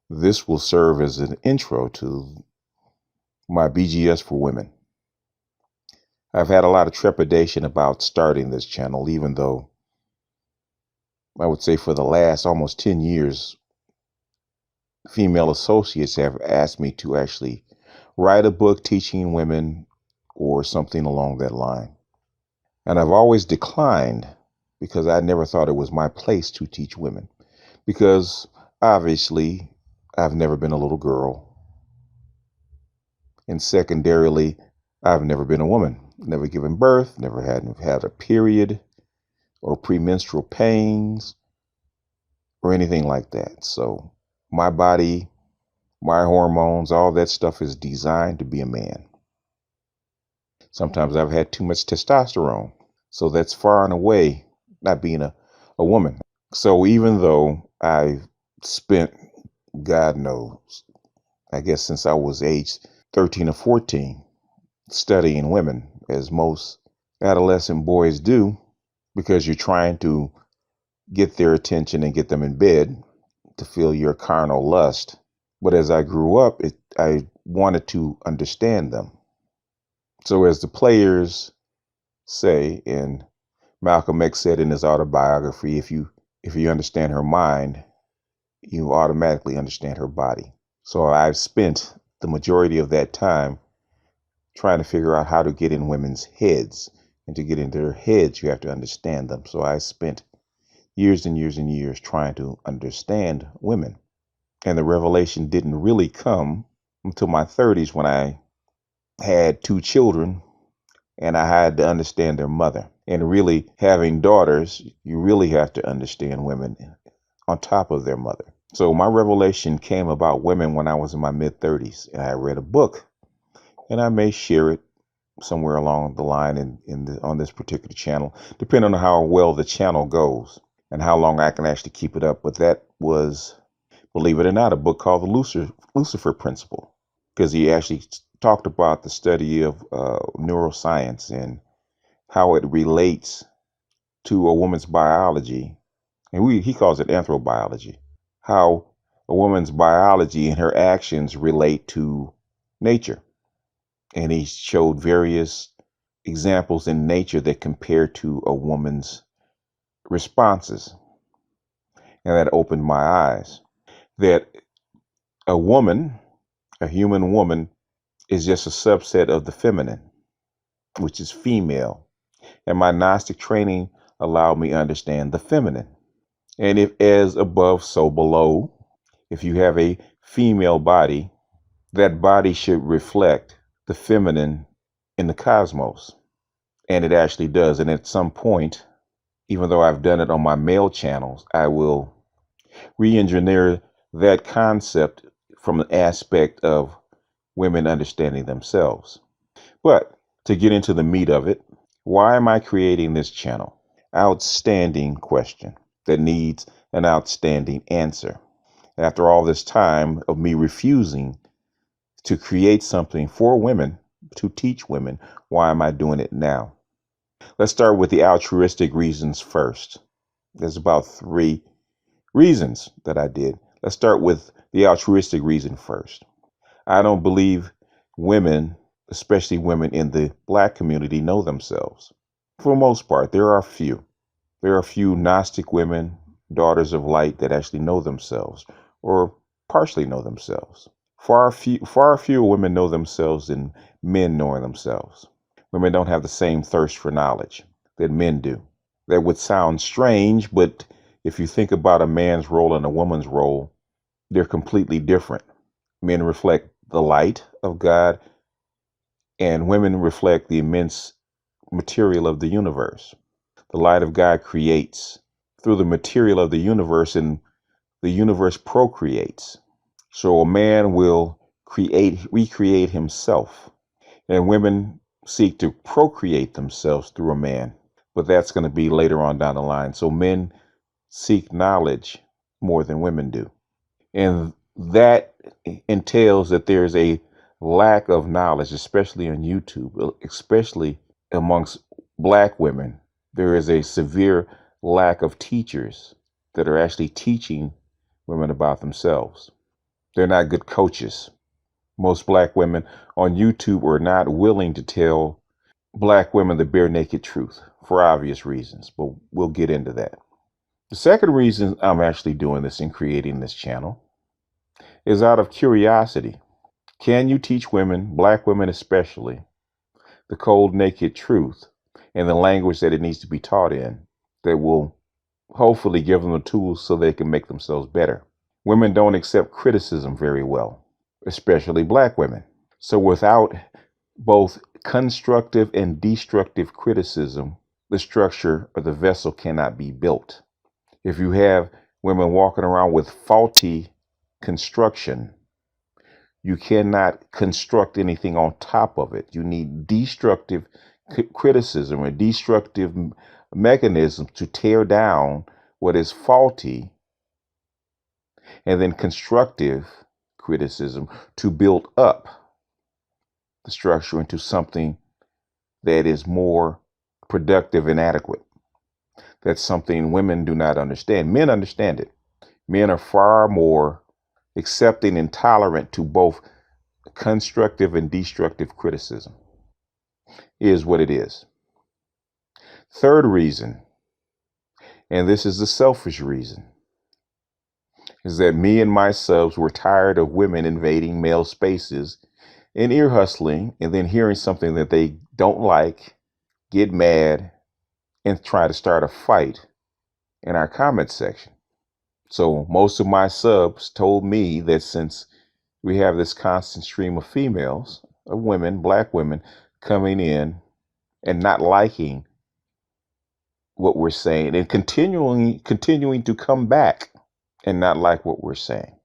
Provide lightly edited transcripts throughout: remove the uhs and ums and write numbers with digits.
This will serve as an intro to my BGS for women. I've had a lot of trepidation about starting this channel, even though I would say for the last almost 10 years, female associates have asked me to actually write a book teaching women or something along that line. And I've always declined because I never thought it was my place to teach women. Because obviously, I've never been a little girl. And secondarily, I've never been a woman, never given birth, never had a period or premenstrual pains or anything like that. So my body, my hormones, all that stuff is designed to be a man. Sometimes I've had too much testosterone. So that's far and away not being a woman. So even though I've spent, God knows, I guess since I was age 13 or 14, studying women, as most adolescent boys do, because you're trying to get their attention and get them in bed to feel your carnal lust. But as I grew up, I wanted to understand them. So as the players say, and Malcolm X said in his autobiography, if you understand her mind, you automatically understand her body. So I've spent the majority of that time trying to figure out how to get in women's heads. And to get into their heads, you have to understand them. So I spent years and years and years trying to understand women. And the revelation didn't really come until my 30s when I had 2 children and I had to understand their mother. And really, having daughters, you really have to understand women on top of their mother. So my revelation came about women when I was in my mid-30s, and I read a book, and I may share it somewhere along the line on this particular channel, depending on how well the channel goes and how long I can actually keep it up. But that was, believe it or not, a book called The Lucifer Principle, because he actually talked about the study of neuroscience and how it relates to a woman's biology. And he calls it anthrobiology, how a woman's biology and her actions relate to nature. And he showed various examples in nature that compare to a woman's responses. And that opened my eyes that a woman, a human woman, is just a subset of the feminine, which is female. And my Gnostic training allowed me to understand the feminine. And if as above, so below, if you have a female body, that body should reflect the feminine in the cosmos. And it actually does. And at some point, even though I've done it on my male channels, I will re-engineer that concept from the aspect of women understanding themselves. But to get into the meat of it, why am I creating this channel? Outstanding question that needs an outstanding answer. After all this time of me refusing to create something for women, to teach women, why am I doing it now? Let's start with the altruistic reasons first. There's about 3 reasons that I did. Let's start with the altruistic reason first. I don't believe women, especially women in the Black community, know themselves. For the most part, there are a few. There are a few Gnostic women, daughters of light, that actually know themselves or partially know themselves. Far fewer women know themselves than men knowing themselves. Women don't have the same thirst for knowledge that men do. That would sound strange, but if you think about a man's role and a woman's role, they're completely different. Men reflect the light of God, and women reflect the immense material of the universe. The light of God creates through the material of the universe, and the universe procreates. So a man will recreate himself, and women seek to procreate themselves through a man. But that's going to be later on down the line. So men seek knowledge more than women do. And that entails that there's a lack of knowledge, especially on YouTube, especially amongst Black women. There is a severe lack of teachers that are actually teaching women about themselves. They're not good coaches. Most black women on YouTube are not willing to tell black women the bare naked truth for obvious reasons, but we'll get into that. The second reason I'm actually doing this and creating this channel is out of curiosity. Can you teach women, black women especially, the cold, naked truth in the language that it needs to be taught in that will hopefully give them the tools so they can make themselves better? Women don't accept criticism very well, especially black women. So without both constructive and destructive criticism, the structure or the vessel cannot be built. If you have women walking around with faulty construction, you cannot construct anything on top of it. You need destructive criticism or destructive mechanisms to tear down what is faulty, and then constructive criticism to build up the structure into something that is more productive and adequate. That's something women do not understand. Men understand it. Men are far more accepting and tolerant to both constructive and destructive criticism. Is what it is. Third reason, and this is the selfish reason, is that me and my subs were tired of women invading male spaces and ear hustling and then hearing something that they don't like, get mad, and try to start a fight in our comment section. So most of my subs told me that since we have this constant stream of females, of women, black women, coming in and not liking what we're saying and continuing to come back and not like what we're saying,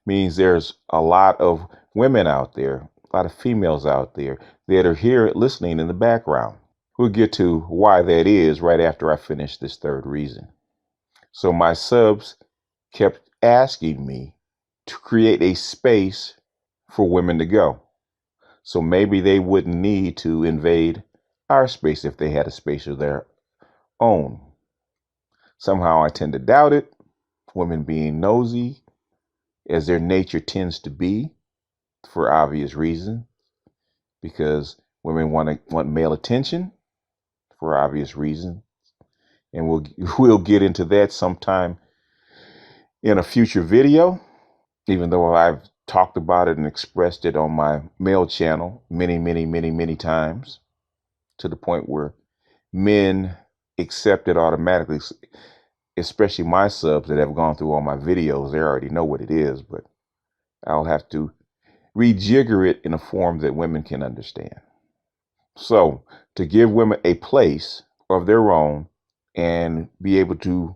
means there's a lot of women out there, a lot of females out there that are here listening in the background. We'll get to why that is right after I finish this third reason. So my subs kept asking me to create a space for women to go. So maybe they wouldn't need to invade our space if they had a space of their own. Somehow I tend to doubt it. Women being nosy, as their nature tends to be, for obvious reasons, because women want male attention for obvious reasons, and we'll get into that sometime in a future video. Even though I've talked about it and expressed it on my male channel many times, to the point where men accept it automatically, especially my subs that have gone through all my videos. They already know what it is, but I'll have to rejigger it in a form that women can understand. So to give women a place of their own and be able to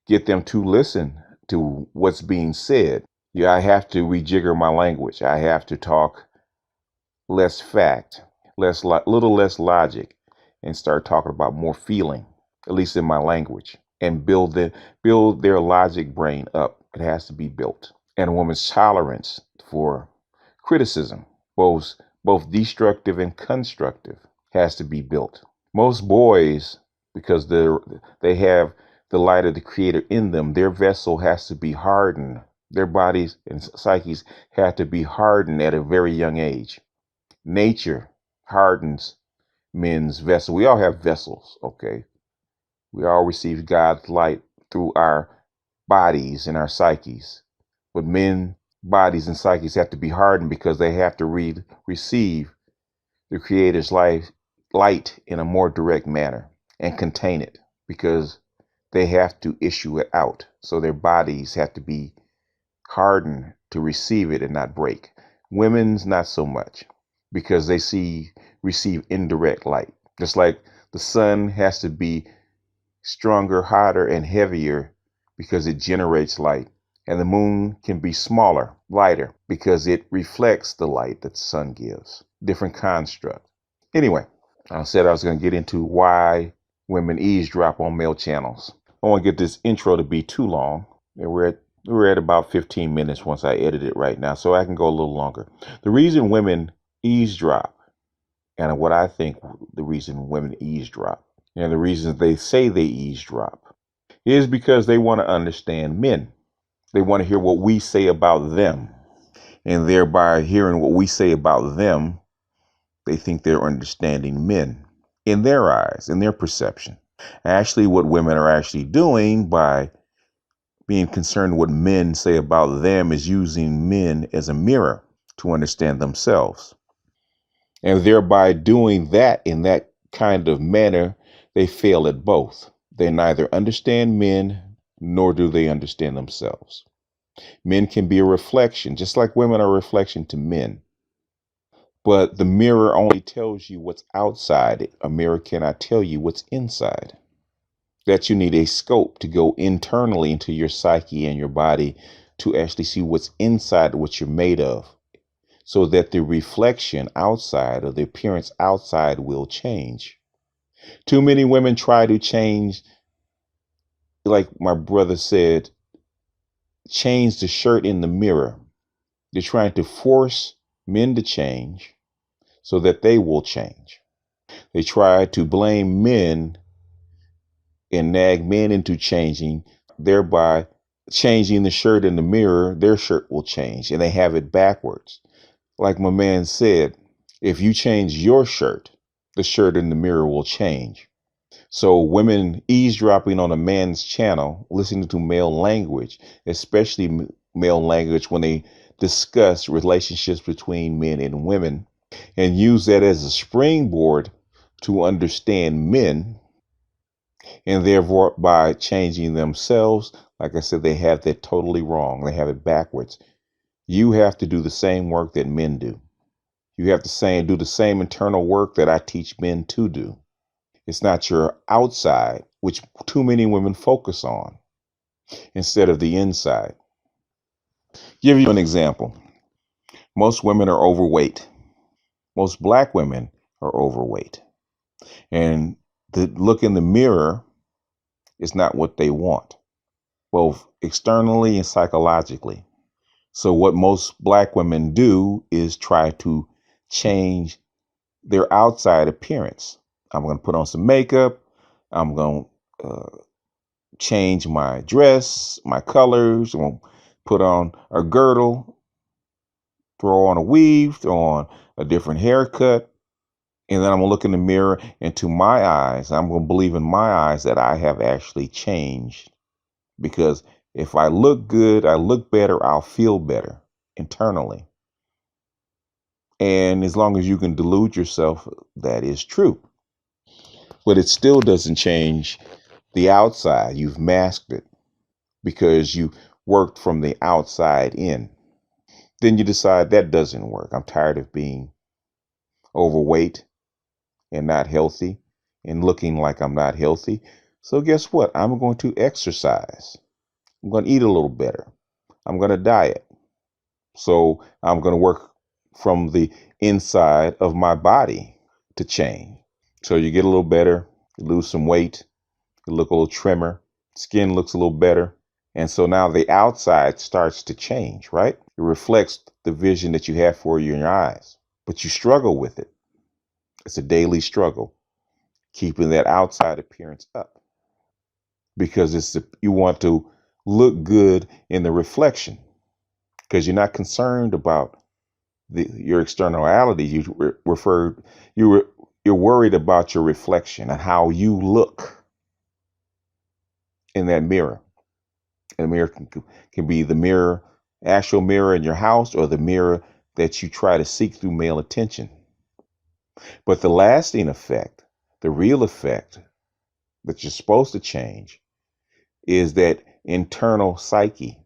get them to listen to what's being said, I have to rejigger my language. I have to talk less fact, little less logic, and start talking about more feeling, at least in my language, and build their logic brain up. It has to be built. And a woman's tolerance for criticism, both destructive and constructive, has to be built. Most boys, because they have the light of the Creator in them, their vessel has to be hardened. Their bodies and psyches have to be hardened at a very young age. Nature hardens men's vessel. We all have vessels, okay? We all receive God's light through our bodies and our psyches. But men's bodies and psyches have to be hardened because they have to receive the Creator's light in a more direct manner and contain it, because they have to issue it out. So their bodies have to be hardened to receive it and not break. Women's not so much, because they receive indirect light. Just like the sun has to be stronger, hotter, and heavier because it generates light. And the moon can be smaller, lighter, because it reflects the light that the sun gives. Different construct. Anyway, I said I was going to get into why women eavesdrop on male channels. I won't get this intro to be too long. We're at about 15 minutes once I edit it right now, so I can go a little longer. The reason women eavesdrop, and what I think the reason women eavesdrop, and the reason they say they eavesdrop, is because they want to understand men. They want to hear what we say about them. And thereby hearing what we say about them, they think they're understanding men in their eyes, in their perception. Actually, what women are actually doing by being concerned what men say about them is using men as a mirror to understand themselves. And thereby doing that in that kind of manner, they fail at both. They neither understand men nor do they understand themselves. Men can be a reflection, just like women are a reflection to men. But the mirror only tells you what's outside. A mirror cannot tell you what's inside. That you need a scope to go internally into your psyche and your body to actually see what's inside, what you're made of, so that the reflection outside or the appearance outside will change. Too many women try to change, like my brother said, change the shirt in the mirror. They're trying to force men to change so that they will change. They try to blame men and nag men into changing, thereby changing the shirt in the mirror. Their shirt will change, and they have it backwards. Like my man said, if you change your shirt, the shirt in the mirror will change. So women eavesdropping on a man's channel, listening to male language, especially male language when they discuss relationships between men and women, and use that as a springboard to understand men, and therefore by changing themselves, like I said, they have that totally wrong. They have it backwards. You have to do the same work that men do. You have to do the same internal work that I teach men to do. It's not your outside, which too many women focus on, instead of the inside. Give you an example. Most women are overweight. Most black women are overweight. And the look in the mirror is not what they want, both externally and psychologically. So what most black women do is try to change their outside appearance. I'm going to put on some makeup. I'm going to change my dress, my colors. I'm going to put on a girdle, throw on a weave, throw on a different haircut. And then I'm going to look in the mirror, and to my eyes, I'm going to believe in my eyes that I have actually changed. Because if I look good, I look better, I'll feel better internally. And as long as you can delude yourself, that is true. But it still doesn't change the outside. You've masked it because you worked from the outside in. Then you decide that doesn't work. I'm tired of being overweight and not healthy and looking like I'm not healthy. So guess what? I'm going to exercise. I'm going to eat a little better. I'm going to diet. So I'm going to work from the inside of my body to change. So you get a little better, you lose some weight, you look a little trimmer, skin looks a little better. And so now the outside starts to change, right? It reflects the vision that you have for you in your eyes, but you struggle with it. It's a daily struggle, keeping that outside appearance up because you want to look good in the reflection because you're not concerned about your externality. You're worried about your reflection and how you look in that mirror. And the mirror can be the mirror, actual mirror in your house, or the mirror that you try to seek through male attention. But the lasting effect, the real effect that you're supposed to change is that internal psyche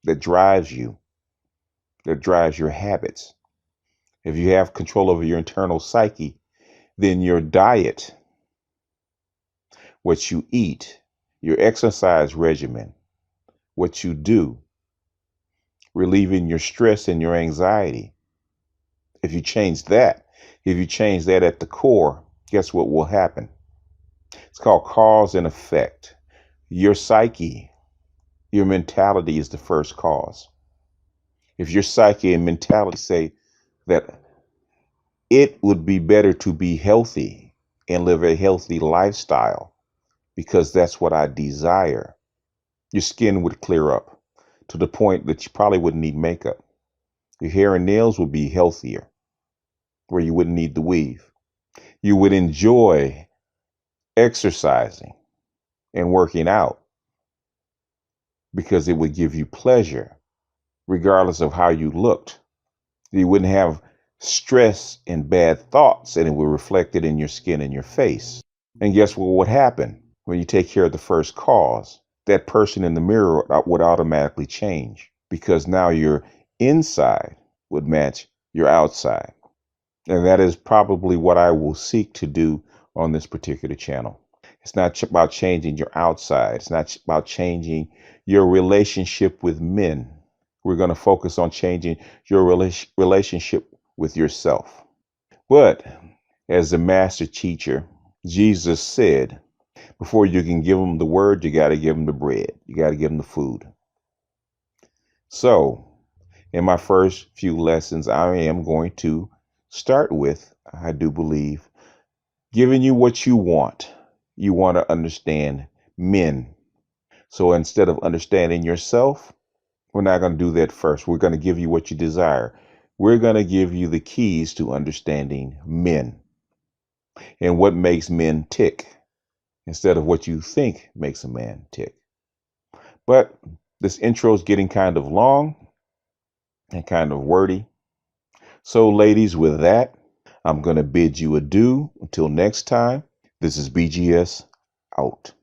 that drives you, that drives your habits. If you have control over your internal psyche, then your diet, what you eat, your exercise regimen, what you do, relieving your stress and your anxiety. If you change that at the core, guess what will happen? It's called cause and effect. Your psyche, your mentality is the first cause. If your psyche and mentality say that it would be better to be healthy and live a healthy lifestyle because that's what I desire, your skin would clear up to the point that you probably wouldn't need makeup. Your hair and nails would be healthier, where you wouldn't need the weave. You would enjoy exercising and working out because it would give you pleasure, regardless of how you looked. You wouldn't have stress and bad thoughts, and it would reflect it in your skin and your face. And guess what would happen when you take care of the first cause? That person in the mirror would automatically change because now your inside would match your outside. And that is probably what I will seek to do on this particular channel. It's not about changing your outside. It's not about changing your relationship with men. We're going to focus on changing your relationship with yourself. But as the master teacher, Jesus said, before you can give them the word, you got to give them the bread. You got to give them the food. So in my first few lessons, I am going to start with, I do believe, giving you what you want. You want to understand men. So instead of understanding yourself, we're not going to do that first. We're going to give you what you desire. We're going to give you the keys to understanding men and what makes men tick instead of what you think makes a man tick. But this intro is getting kind of long and kind of wordy. So ladies, with that, I'm going to bid you adieu until next time. This is BGS out.